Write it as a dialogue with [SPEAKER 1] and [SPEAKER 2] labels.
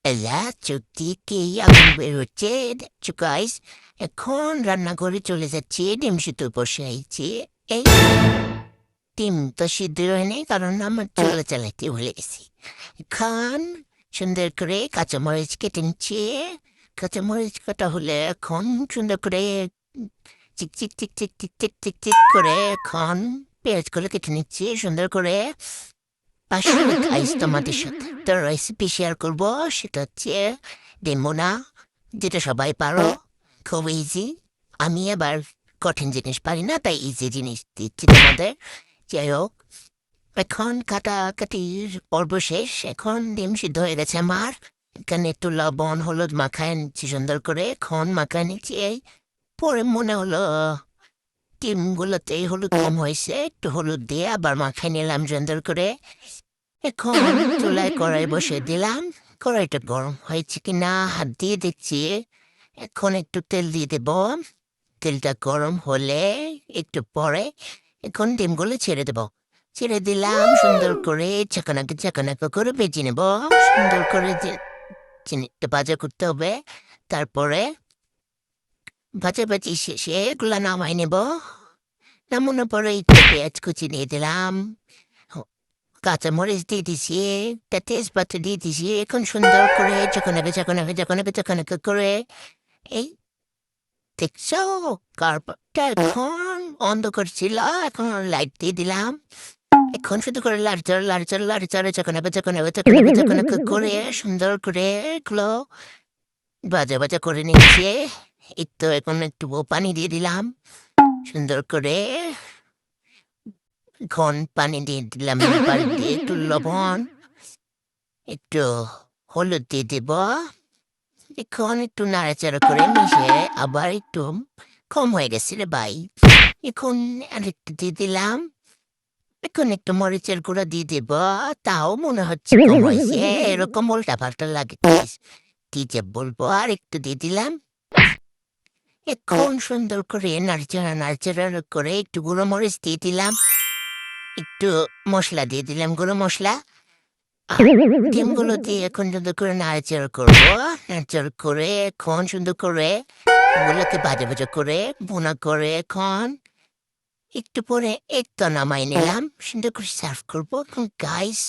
[SPEAKER 1] এলা চুক্তি কি আগুন বেরোচ্ছে দেখছো গাইস। এখন রান্নাঘরে চলে যাচ্ছি, ডিম সিদ্ধ বসাইছি। এই ডিম তো সিদ্ধ হয়নি কারণ আমার চুলা চালাইতে ভুলে গেছি। এখন সুন্দর করে কাঁচামরিচ কেটে নিচ্ছি। কাঁচামরিচ কাটা হলে এখন সুন্দর করে চিক চিক চিক চিক চিক চিক চিক চিক করে এখন পেঁয়াজগুলো কেটে নিচ্ছি সুন্দর করে। আসলে গাইস তোমাদের সাথে একটা রেসিপি শেয়ার করবো, সেটা হচ্ছে ডেমোনা, যেটা সবাই পারো, খুব ইজি। আমি আবার কঠিন জিনিস পারি না, তাই ইজি জিনিস দিচ্ছি তোমাদের। যাই হোক, এখন কাটাকাটির পর্ব শেষ। এখন ডিম সিদ্ধ হয়ে গেছে আমার। এখানে একটু লবণ হলুদ মাখায় নিচ্ছি সুন্দর করে, এখন মাখায় নিচ্ছি। পরে মনে হলো ডিমগুলোতে হলুদ কম হয়েছে, একটু হলুদ দিয়ে আবার মাখায় নিলাম সুন্দর করে। এখন চুলায় কড়াই বসে দিলাম। কড়াইটা গরম হয়েছে কিনা হাত দিয়ে দেখছি। এখন একটু তেল দিয়ে দেব। তেলটা গরম হলে একটু পরে এখন ডিমগুলো ছেড়ে দেব। ছেড়ে দিলাম সুন্দর করে, চাকানাকে চাকানাকা করে ভেজে নেব। সুন্দর করে চিনিটা ভাজা করতে হবে। তারপরে ভাজাভাজি শেষে এগুলো নামাই নেব। নামানোর পরে একটু পেঁয়াজ কুচি দিয়ে দিলাম, কাঁচামরিচ দিয়ে দিছি, একটা তেজপাতা দিয়ে দিছি। এখন সুন্দর করে যখন করে এই দেখছো কার্পেটটা এখন অন্ধ করছিল, এখন লাইট দিয়ে দিলাম। এখন শুধু করে লাড়চাড় যখন করে সুন্দর করে এগুলো ভাজা ভাজা করে নিচ্ছে। এই তো এখন একটু পানি দিয়ে দিলাম সুন্দর করে। এখন পানি দিয়ে দিলাম, এবার দিয়ে একটু লবণ, একটু হলুদ দিয়ে দেব। এখন একটু নাড়াচাড়া করে মিশে আবার একটু কম হয়ে গেছে রে ভাই। এখন আরেকটু দিয়ে দিলাম। এখন একটু মরিচের গুঁড়া দিয়ে দেব। তাও মনে হচ্ছে কম হয়েছে, এরকম উল্টা পাল্টা লাগে। কি যে বলবো, আর একটু দিয়ে দিলাম। এখন সুন্দর করে নাড়াচাড়া করে একটু গুঁড়ো মরিচ দিয়ে দিলাম, একটু মশলা দিয়ে দিলাম, গুঁড়ো মশলা। ডিমগুলো দিয়ে এখন সুন্দর করে নাড়াচাড়া করবো। নাড়াচাড়া করে এখন সুন্দর করে ওগুলোকে ভাজা ভাজা করে ভুনা করে এখন একটু পরে একটু নামাই নিলাম, সুন্দর করে সার্ভ করবো। এখন গাইস